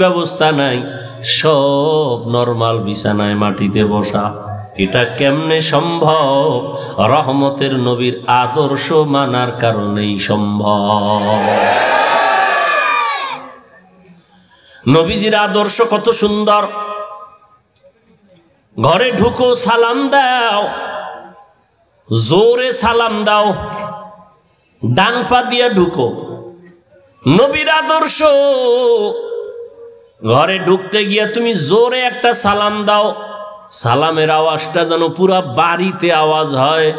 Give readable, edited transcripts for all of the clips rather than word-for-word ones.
ব্যবস্থা নাই, সব নরমাল বিছানায় মাটিতে বসা। এটা কেমনে সম্ভব? রহমতের নবীর আদর্শ মানার কারণেই সম্ভব। নবীজির আদর্শ কত সুন্দর। ঘরে ঢুকো, সালাম দাও, জোরে সালাম দাও, ডান পা দিয়ে ঢুকো। নবীর আদর্শ। ঘরে ঢুকতে গিয়া তুমি জোরে একটা সালাম দাও, সালামের আওয়াজটা যেন পুরা বাড়িতে আওয়াজ হয়।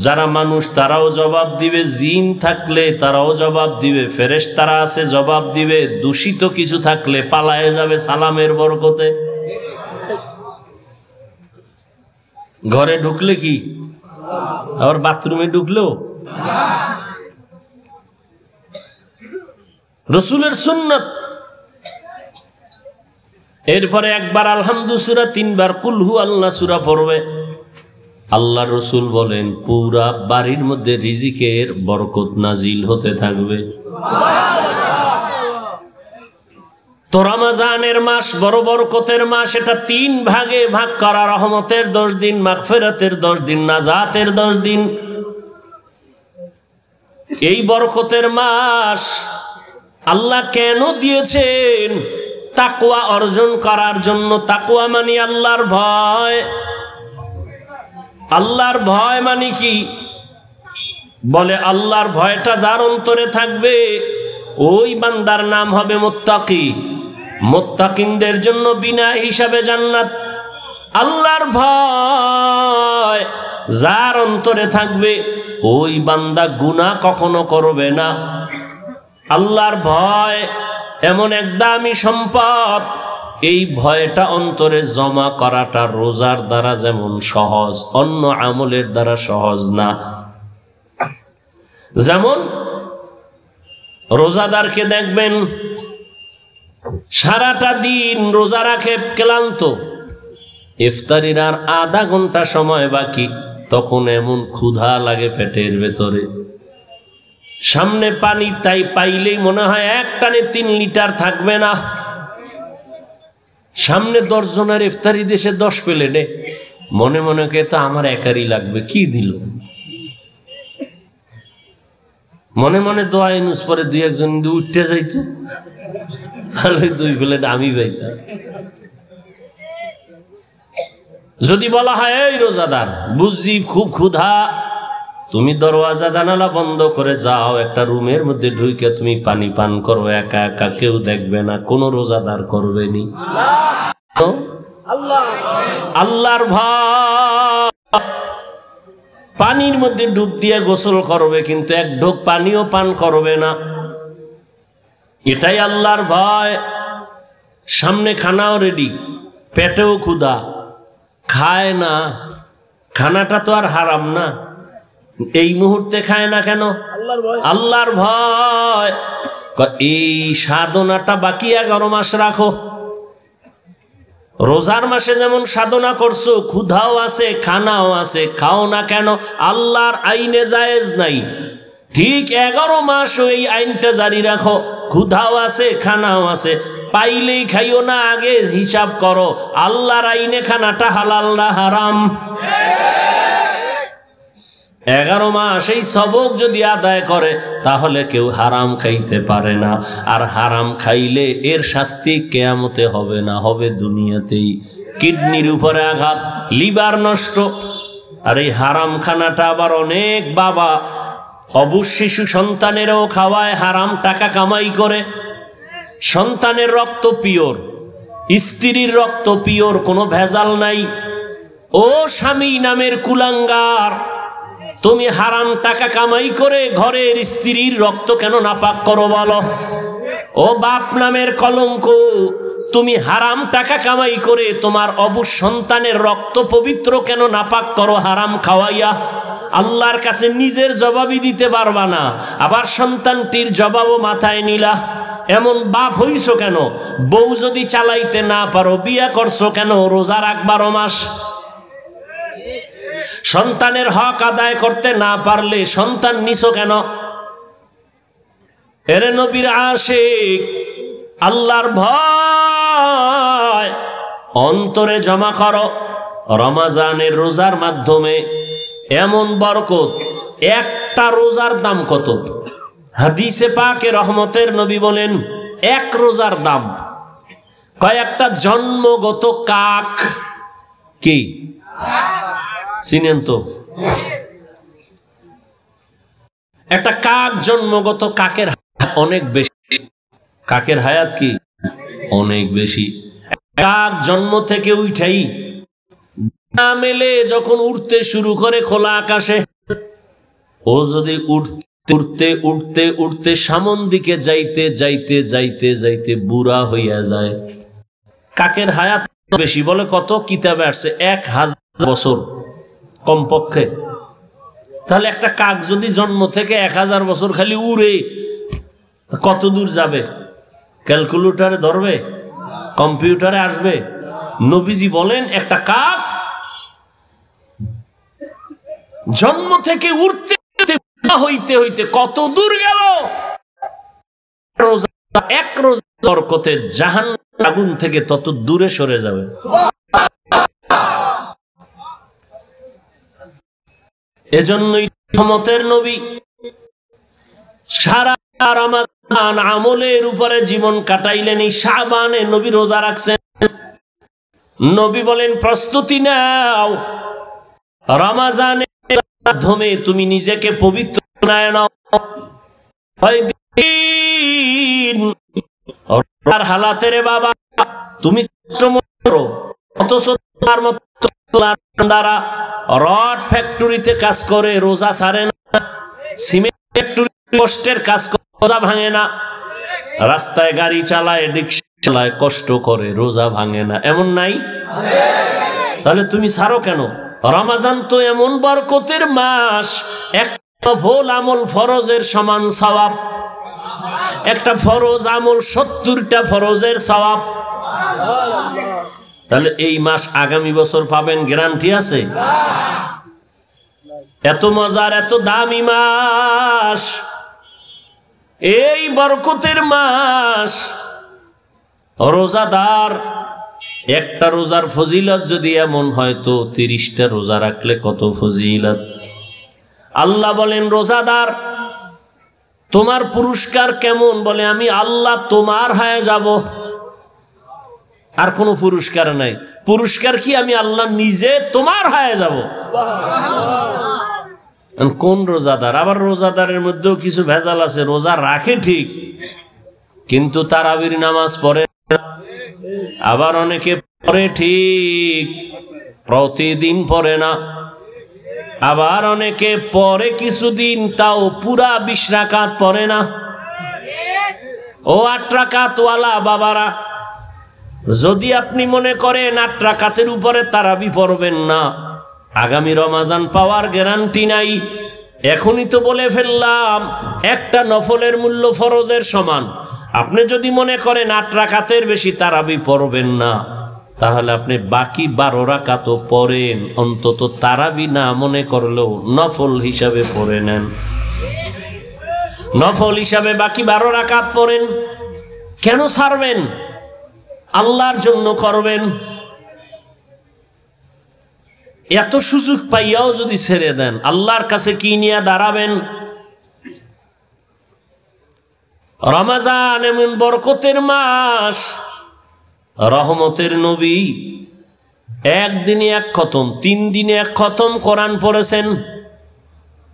যারা মানুষ তারাও জবাব দিবে, জিন থাকলে তারাও জবাব দিবে, ফেরেশতারা আছে জবাব দিবে, দূষিত কিছু থাকলে পালায়ে যাবে সালামের বরকতে। ঘরে ঢুকলে কি আবার বাথরুমে ঢুকলেও? রসুলের সুন্নাত। এরপরে একবার আলহামদু সূরা, তিনবার কুল হু আল্লাহ সূরা পড়বে। আল্লাহ রসুল বলেন পুরা বাড়ির মধ্যে রিজিকের বরকত নাজিল হতে থাকবে। তো রমজানের মাস বড় বরকতের মাস। এটা 3 ভাগে ভাগ করা। রহমতের 10 দিন, মাগফিরাতের 10 দিন, নাজাতের 10 দিন। এই বরকতের মাস আল্লাহ কেন দিয়েছেন? তাকওয়া অর্জন করার জন্য। তাকওয়া মানে আল্লাহর ভয়। আল্লাহর ভয় মানে কি? বলে আল্লাহর ভয়টা যার অন্তরে থাকবে ওই বান্দার নাম হবে মুত্তাকি। মুত্তাকিনদের জন্য বিনা হিসাবে জান্নাত। আল্লাহর ভয় যার অন্তরে থাকবে ওই বান্দা গুনাহ কখনো করবে না। আল্লাহর ভয় এমন এক দামি সম্পদ, এই ভয়টা অন্তরে জমা করাটা রোজার দ্বারা যেমন সহজ, অন্য আমলের দ্বারা সহজ না। যেমন রোজাদারকে দেখবেন সারাটা দিন রোজা রাখে, ক্লান্ত, ইফতারির আর আধা ঘন্টা সময় বাকি, তখন এমন ক্ষুধা লাগে পেটের ভেতরে, সামনে পানি তাই পাইলেই মনে হয় এক টানে 3 লিটার থাকবে না। সামনে 10 জনের ইফতারি দেশে 10 প্লেটে, মনে মনে কে তো আমার একারই লাগবে, কি দিল। মনে মনে দোয়া ইনুস পরে 2-1 জন উঠতে যাইতো, তাহলে 2 প্লেট আমি পাইতাম। যদি বলা হয় এই রোজাদার বুঝছি খুব ক্ষুধা, তুমি দরওয়াজা জানালা বন্ধ করে যাও, একটা রুমের মধ্যে ঢুকে তুমি পানি পান করো, একা একা, কেউ দেখবে না, কোন রোজাদার করবে নি। আল্লাহর ভয়। পানির মধ্যে ডুব দিয়ে গোসল করবে, কিন্তু 1 ঢোক পানিও পান করবে না। এটাই আল্লাহর ভয়। সামনে খানাও রেডি, পেটেও ক্ষুধা, খায় না। খানাটা তো আর হারাম না, এই মুহূর্তে খায় না কেন? আল্লাহর ভয়। এই সাধনাটা বাকি 11 মাস রাখো। রোজার মাসে যেমন সাধনা করছো, ক্ষুধাও আছে, খানাও আছে, খাও না কেন? আল্লাহর আইনে জায়েজ নাই। ঠিক 11 মাস ওই আইনটা জারি রাখো, ক্ষুধাও আছে, খানাও আছে, পাইলেই খাইও না, আগে হিসাব করো আল্লাহর আইনে খানাটা হালাল না হারাম। 11 মাস এই সবক যদি আদায় করে তাহলে কেউ হারাম খাইতে পারে না। আর হারাম খাইলে এর শাস্তি কিয়ামতে হবে না, হবে দুনিয়াতেই। কিডনির উপরে আঘাত, লিভার নষ্ট। আর এই হারাম খানাটা আবার অনেক বাবা অবুঝ শিশু সন্তানেরও খাওয়ায়, হারাম টাকা কামাই করে। সন্তানের রক্ত পিওর, স্ত্রীর রক্ত পিওর, কোনো ভেজাল নাই। ও স্বামী নামের কুলাঙ্গার, তুমি হারাম টাকা কামাই করে ঘরের স্ত্রীর রক্ত কেন নাপাক করো বলো? ও বাপ নামের কলঙ্ক, তুমি হারাম টাকা কামাই করে তোমার অবুঝ সন্তানের রক্ত পবিত্র কেন নাপাক করো হারাম খাওয়াইয়া? আল্লাহর কাছে নিজের জবাবই দিতে পারবা না, আবার সন্তানটির জবাবও মাথায় নিলা। এমন বাপ হইছো কেন? বউ যদি চালাইতে না পারো বিয়া করছো কেন? রোজা রাখ 12 মাস। সন্তানের হক আদায় করতে না পারলে সন্তান নিছো কেন? এরে নবীর আশিক, আল্লাহর ভয় অন্তরে জমা করো। রমজানের রোজার মাধ্যমে এমন বরকত, একটা রোজার দাম কত? হাদিসে পাকে রহমতের নবী বলেন এক রোজার দাম কয়েকটা জন্মগত কাক। কি চিনেন তো? একটা কাক, জন্মগত কাকের অনেক বেশি। কাকের হায়াত কি অনেক বেশি। কাক জন্ম থেকে উঠাই না মেলে যখন উঠতে শুরু করে খোলা আকাশে, ও যদি উঠতে উঠতে উঠতে সামন দিকে যাইতে যাইতে যাইতে যাইতে বুড়া হইয়া যায়। কাকের হায়াত বেশি। বলে কত? কিতাবে আসছে 1000 বছর কমপক্ষে। তাহলে একটা কাক যদি জন্ম থেকে 1000 বছর খালি উড়ে, কত দূর যাবে? ক্যালকুলেটরে ধরবে? কম্পিউটারে আসবে? নবীজি বলেন একটা কাক জন্ম থেকে উঠতে হইতে হইতে কত দূর গেল? এক রোজা বরকতে জাহান্নামের আগুন থেকে তত দূরে সরে যাবে। এজন্যই রহমতের নবী সারা রমজান আমলের উপরে জীবন কাটাইলেন। এই শাবানে নবী রোজা রাখছেন। নবী বলেন প্রস্তুতি নাও, রমজানের মাধ্যমে তুমি নিজেকে পবিত্র বানায় নাও। হালাতে রে বাবা তুমি করো, অথচ তোমার মতো দ্বারা রড ফ্যাক্টরিতে কাজ করে রোজা ছাড়ে না, সিমেন্ট ফ্যাক্টরি কষ্টের কাজ করে রোজা ভাঙে না, রাস্তায় গাড়ি চালায়, রিক্সা চালায়, কষ্ট করে রোজা ভাঙে না, এমন নাই? তাহলে তুমি ছাড়ো কেন? রমজান তো এমন বরকতের মাস, একটা ভুল আমল ফরজের সমান সওয়াব, একটা ফরজ আমল 70টা ফরজের সওয়াব। তাহলে এই মাস আগামী বছর পাবেন, গ্যারান্টি আছে? এত মজার, এত দামি মাস, এই বরকতের মাস। রোজাদার একটা রোজার ফজিলত যদি এমন হয় তো 30টা রোজা রাখলে কত ফজিলত। আল্লাহ বলেন রোজাদার তোমার পুরস্কার কেমন? বলে আমি আল্লাহ তোমার হয়ে যাব, আর কোনো পুরস্কার নাই। পুরস্কার কি? আমি আল্লাহ নিজে তোমার হয়ে যাব। কোন রোজাদার? আবার রোজাদারের মধ্যেও কিছু ভেজাল আছে। রোজা রাখে ঠিক, কিন্তু তারাবির নামাজ পড়ে না। আবার অনেকে পড়ে ঠিক, প্রতিদিন পড়ে না। আবার অনেকে পরে কিছুদিন, তাও পুরা 20 রাকাত পড়ে না। ও 8 রাকাতওয়ালা বাবারা, যদি আপনি মনে করেন 8 রাকাতের উপরে তারাবি পড়বেন না, আগামী রমজান পাওয়ার গ্যারান্টি নাই। এখনই তো বলে ফেললাম একটা নফলের মূল্য ফরজের সমান। আপনি যদি মনে করেন 8 রাকাতের বেশি তারাবি পড়বেন না, তাহলে আপনি বাকি 12 রাকাতও পড়েন, অন্তত তারাবি না মনে করলেও নফল হিসাবে পড়ে নেন। নফল হিসাবে বাকি 12 রাকাত পড়েন। কেন ছাড়বেন? আল্লাহর জন্য করবেন। এত সুযোগ পাইয়াও যদি ছেড়ে দেন, আল্লাহর কাছে কি নিয়ে দাঁড়াবেন? রমজান এমন বরকতের মাস, রহমতের নবী একদিনে 1 খতম, 3 দিনে 1 খতম কোরআন পড়েছেন।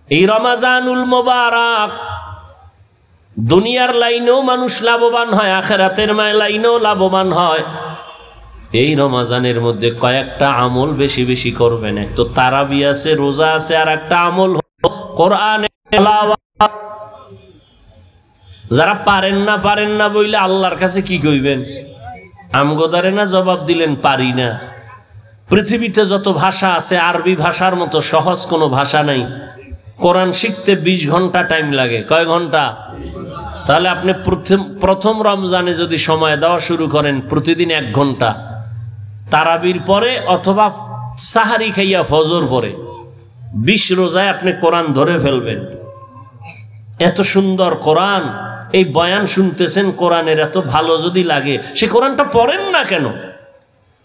এই রমজানুল মোবারক দুনিয়ার লাইনেও মানুষ লাভবান হয়, আখিরাতের লাইনেও লাভবান হয়। এই রমজানের মধ্যে কয়েকটা আমল বেশি বেশি করবেন। এক তো তারাবি আছে, রোজা আছে, আর একটা আমল হলো কোরআনের তেলাওয়াত। যারা পারেন না বইলে আল্লাহর কাছে কি কইবেন? আমগোদারে না জবাব দিলেন পারি না। পৃথিবীতে যত ভাষা আছে, আরবি ভাষার মতো সহজ কোনো ভাষা নাই। কোরআন শিখতে 20 ঘন্টা টাইম লাগে। কয় ঘন্টা? তাহলে আপনি প্রথম রমজানে যদি সময় দেওয়া শুরু করেন, প্রতিদিন 1 ঘন্টা, তারাবির পরে অথবা সাহারি খাইয়া ফজর পরে 20 রোজায় আপনি কোরআন ধরে ফেলবেন। এত সুন্দর কোরআন এই বয়ান শুনতেছেন কোরআনের এত ভালো যদি লাগে, সে কোরআনটা পড়েন না কেন?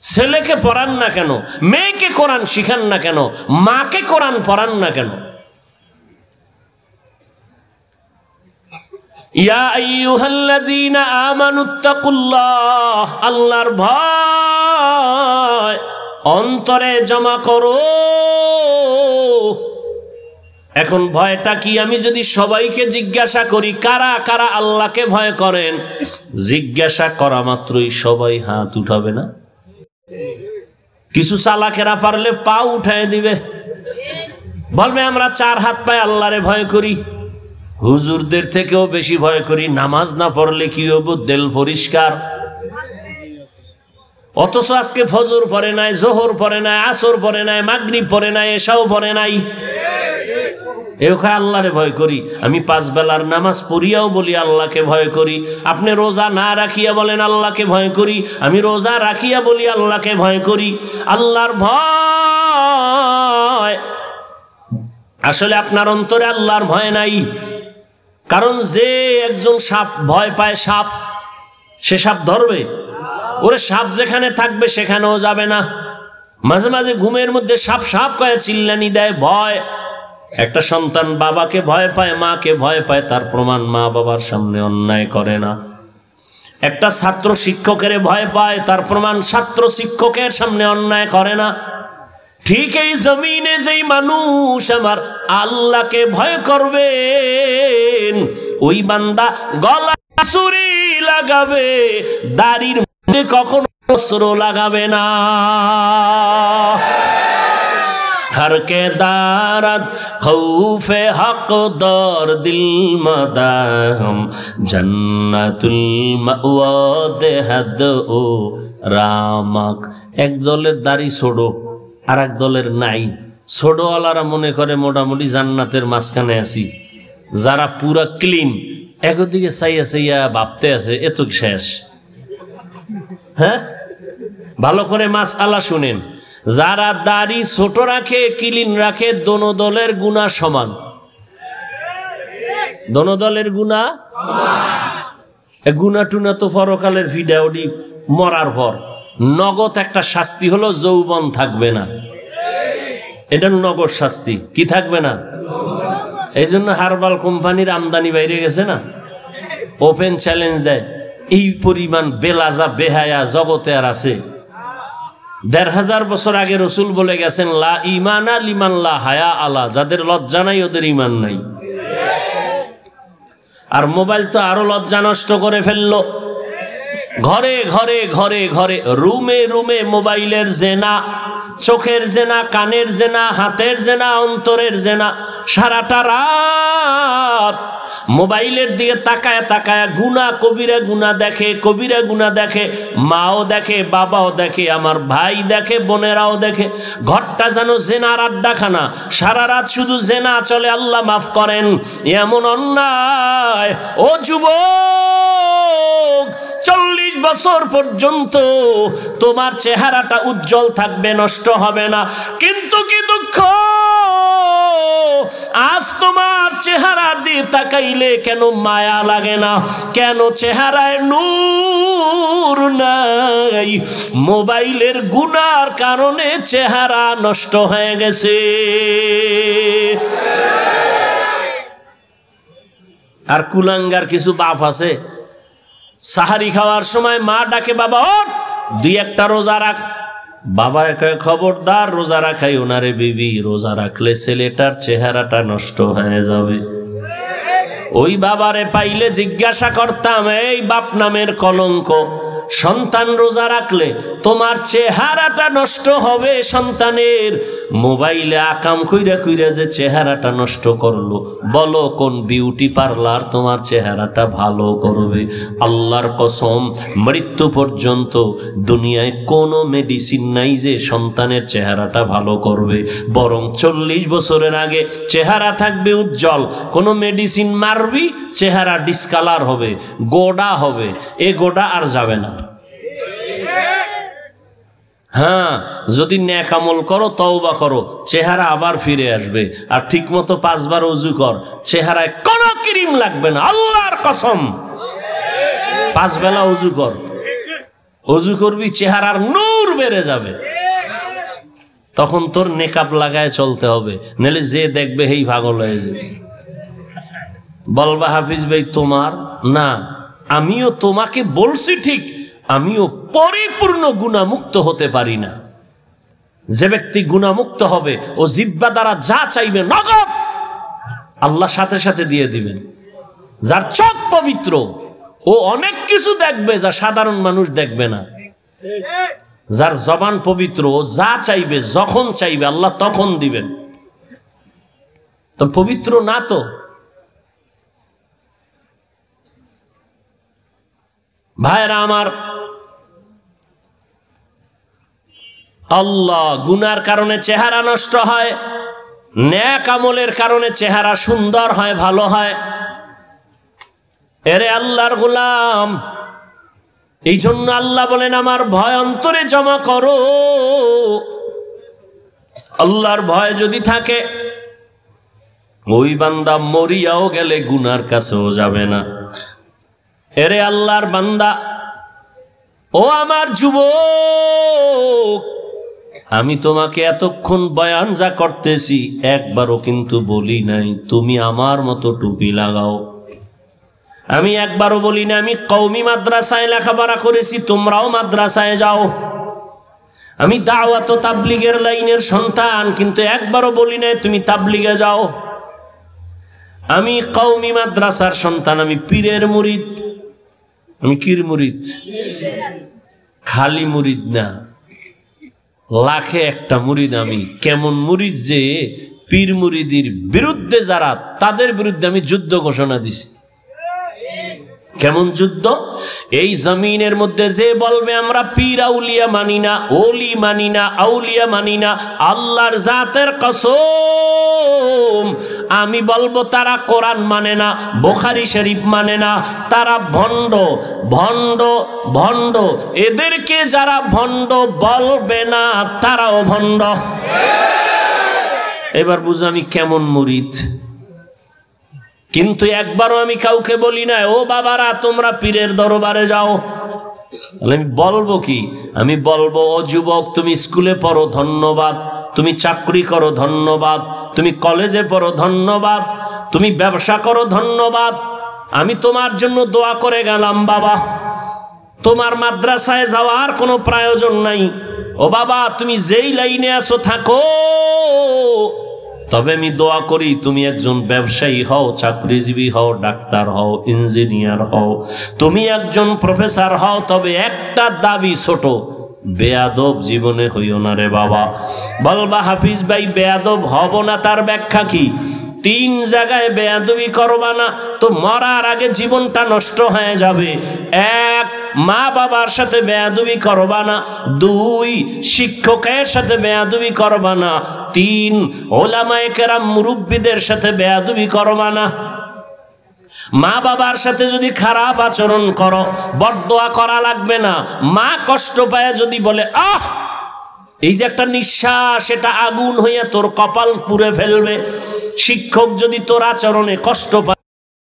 ছেলেকে পড়ান না কেন? মেয়েকে কোরআন শিখান না কেন? মাকে কোরআন পড়ান না কেন? ইয়া আইয়ুহাল্লাযীনা আমানুত্তাকুল্লাহ, আল্লাহর ভয় অন্তরে জমা করো। এখন ভয়টা কি? আমি যদি সবাইকে জিজ্ঞাসা করি কারা কারা আল্লাহকে ভয় করেন, জিজ্ঞাসা করা মাত্রই সবাই হাত উঠাবে না? কিছু চালাকেরা পারলে পা উঠায় দিবে, বলবে আমরা 4 হাত পায়ে আল্লাহরে ভয় করি, হুজুরদের থেকেও বেশি ভয় করি, নামাজ না পড়লে কি হবো, দিল পরিষ্কার। অথচ আজকে ফজর পড়ে নাই, জোহর পড়ে নাই, আসর পড়ে নাই, মাগরিব পড়ে নাই, এশাও পড়ে নাই। আল্লাহরে ভয় করি। আমি 5 বেলার নামাজ পড়িয়াও বলি আল্লাহকে ভয় করি। আপনি রোজা না রাখিয়া বলেন আল্লাহকে ভয় করি, আমি রোজা রাখিয়া বলি আল্লাহকে ভয় করি। আল্লাহর ভয় আসলে আপনার অন্তরে আল্লাহর ভয় নাই। কারণ যে একজন সাপ ভয় পায়, সাপ, সে সাপ ধরবে? ওরে সাপ যেখানে থাকবে সেখানেও যাবে না। মাঝে মাঝে ঘুমের মধ্যে সাপ সাপ কয়ে চিল্লানি দেয়, ভয়। একটা সন্তান বাবাকে ভয় পায়, মাকে ভয় পায়, তার প্রমাণ মা বাবার সামনে অন্যায় করে না। একটা ছাত্র শিক্ষকের ভয় পায়, তার প্রমাণ ছাত্র শিক্ষকের সামনে অন্যায় করে না। ঠিক এই জমিনে যেই মানুষ আমার আল্লাহকে ভয় করবেন, ওই বান্দা গলা ছুরি লাগাবে, দাড়ির মধ্যে কখনো অস্ত্র লাগাবে না। हर के दारत खौफे हक दर दिल मदाम जन्नतुल मावा देहद ओ रामक। एक दलेर दाढ़ी छोड़ो আর এক দলের নাই। ছোটওয়ালারা মনে করে মোটামুটি জান্নাতের মাঝখানে আছি, যারা পুরা ক্লিন একদিকে চাইয়া চাইয়া ভাবতে আছে এত শেষ। হ্যাঁ, ভালো করে মাসআলা শুনেন। যারা দাড়ি ছোট রাখে, ক্লিন রাখে, দোনো দলের গুনাহ সমান। দোনো দলের গুনাহ সমান। গুনাহ টুনা তো পরকালের ভিডিওটি মরার পর নগদ একটা শাস্তি হলো যৌবন থাকবে না। এটা নগদ শাস্তি। কি থাকবে না? এই জন্য হারবাল কোম্পানির আমদানি বাইরে গেছে না, ওপেন চ্যালেঞ্জ দেয়। এই পরিমাণ বেলাজা বেহায়া জগতে আর আছে? ১৫০০ বছর আগে রসুল বলে গেছেন, লা ইমানা লিমান লা হায়া আলা, যাদের লজ্জা নাই ওদের ইমান নাই। আর মোবাইল তো আরো লজ্জা নষ্ট করে ফেললো। ঘরে ঘরে ঘরে ঘরে, রুমে রুমে মোবাইলের জেনা, চোখের জেনা, কানের জেনা, হাতের জেনা, অন্তরের জেনা। সারাটা রাত মোবাইলের দিকে তাকায় তাকায় গুনাহ, কবিরা গুনাহ দেখে, কবিরা গুনাহ দেখে। মাও দেখে, বাবাও দেখে, আমার ভাই দেখে, বোনেরাও দেখে। ঘরটা যেন জেনার আড্ডাখানা, সারা রাত শুধু জেনা চলে। আল্লাহ মাফ করেন, এমন অন্যায়। ও যুবক, 40 বছর পর্যন্ত তোমার চেহারাটা উজ্জ্বল থাকবে, নষ্ট হবে না। কিন্তু কি দুঃখ, আজ তোমার চেহারা দিয়ে তাকাইলে কেন মায়া লাগে না? কেন চেহারায় নূর নাই? মোবাইলের গুনার কারণে চেহারা নষ্ট হয়ে গেছে। আর কুলাঙ্গার কিছু বাপ আছে, সাহারি খাওয়ার সময় মা ডাকে, বাবা ওঠ, 2-1টা রোজা রাখ। বাবা একা, খবরদার রোজা রাখাই ওনারে বিবি, রোজা রাখলে ছেলেটার চেহারাটা নষ্ট হয়ে যাবে। ওই বাবারে পাইলে জিজ্ঞাসা করতাম, এই বাপ নামের কলঙ্ক, সন্তান রোজা রাখলে তোমার চেহারাটা নষ্ট হবে। সন্তানের মোবাইলে আকাম কইরা কইরা যে চেহারাটা নষ্ট করলো, বলো কোন বিউটি পার্লার তোমার চেহারাটা ভালো করবে? আল্লাহর কসম, মৃত্যু পর্যন্ত দুনিয়ায় কোনো মেডিসিন নাই যে সন্তানের চেহারাটা ভালো করবে। বরং 40 বছরের আগে চেহারা থাকবে উজ্জ্বল। কোনো মেডিসিন মারবি, চেহারা ডিসকালার হবে, গোডা হবে, এ গোডা আর যাবে না। হ্যাঁ, যদি নেক আমল করো, তওবা করো, চেহারা আবার ফিরে আসবে। আর ঠিক মতো 5 বার ওযু কর, চেহারায় কোনো ক্রিম লাগবে না, আল্লাহর কসম। 5 বেলা ওযু কর, ওযু করবি, চেহারার নূর বেড়ে যাবে। তখন তোর নেকাব লাগায় চলতে হবে, নাহলে যে দেখবে হেই পাগল হয়ে যাবে। বলবা হাফিজ ভাই তোমার না, আমিও তোমাকে বলছি ঠিক, আমিও পরিপূর্ণ গুনাহমুক্ত হতে পারি না। যে ব্যক্তি গুনাহমুক্ত হবে, ও জিহ্বা দ্বারা যা চাইবে নগদ আল্লাহ সাথে সাথে দিয়ে দিবেন। যার চোখ পবিত্র, ও অনেক কিছু দেখবে যা সাধারণ মানুষ দেখবে না। যার জবান পবিত্র, ও যা চাইবে যখন চাইবে আল্লাহ তখন দিবেন। তো পবিত্র না তো। ভাইরা আমার, আল্লাহ গুনার কারণে চেহারা নষ্ট হয়, নেক আমলের কারণে চেহারা সুন্দর হয়, ভালো হয়। এরে আল্লাহর গোলাম, এই জন্য আল্লাহ বলেন আমার ভয় অন্তরে জমা করো। আল্লাহর ভয় যদি থাকে, ওই বান্দা মরিয়াও গেলে গুনার কাছেও যাবে না। এরে আল্লাহর বান্দা, ও আমার যুবক, আমি তোমাকে এতক্ষণ বয়ান যা করতেছি একবারও কিন্তু বলি নাই তুমি আমার মতো টুপি লাগাও। আমি একবারও বলি না আমি কওমি মাদ্রাসায় লেখাপড়া করেছি, তোমরাও মাদ্রাসায় যাও। আমি দাওয়াত ও তাবলীগের লাইনের সন্তান, কিন্তু একবারও বলি না তুমি তাবলীগে যাও। আমি কওমি মাদ্রাসার সন্তান, আমি পীরের মুরিদ। আমি কির মুরিদ? খালি মুরিদ না, লাখে একটা মুরিদ আমি। কেমন মুরিদ যে পীর মুরিদির বিরুদ্ধে যারা, তাদের বিরুদ্ধে আমি যুদ্ধ ঘোষণা দিছি। কেমন যুদ্ধ? এই জমিনের মধ্যে যে বলবে আমরা পীর আউলিয়া মানি না, ওলি মানি না, আউলিয়া মানি না, আল্লাহর জাতের কসম আমি বলবো তারা কোরআন মানে না, বুখারী শরীফ মানে না, তারা ভণ্ড ভণ্ড ভণ্ড। এদেরকে যারা ভণ্ড বলবে না তারাও ভণ্ড। এবার বুঝো আমি কেমন মুরিদ। কিন্তু একবারও আমি কাউকে বলি না ও বাবারা তোমরা পীরের দরবারে যাও। আমি বলবো কি? আমি বলবো ও যুবক, তুমি স্কুলে পড়ো ধন্যবাদ, তুমি চাকরি করো ধন্যবাদ, তুমি কলেজে পড়ো ধন্যবাদ, তুমি ব্যবসা করো ধন্যবাদ, আমি তোমার জন্য দোয়া করে গেলাম বাবা। তোমার মাদ্রাসায় যাওয়ার কোনো প্রয়োজন নাই। ও বাবা তুমি যেই লাইনে আছো থাকো, তবে আমি দোয়া করি তুমি একজন ব্যবসায়ী হও, চাকরিজীবী হও, ডাক্তার হও, ইঞ্জিনিয়ার হও, তুমি একজন প্রফেসর হও। তবে একটা দাবি ছোট, বেয়াদব জীবনে হইও না রে বাবা। বলবা হাফিজ ভাই বেয়াদব হব না, তার ব্যাখ্যা কি? 3 জায়গায় বেয়াদবি করবা না তো মরার আগে জীবনটা নষ্ট হয়ে যাবে। 1, মা বাবার সাথে বেয়াদবি করবা না। 2, শিক্ষকের সাথে বেয়াদবি করবা না। 3, ওলামায়ে কেরাম মুরব্বীদের সাথে বেয়াদবি করবা না। মা বাবার সাথে যদি খারাপ আচরণ করো, বদদোয়া করা লাগবে না। মা কষ্ট পায় যদি বলে আহ, এই যে একটা নিঃশ্বাস, এটা আগুন হইয়া তোর কপাল পুড়ে ফেলবে। শিক্ষক যদি তোর আচরণে কষ্ট পায়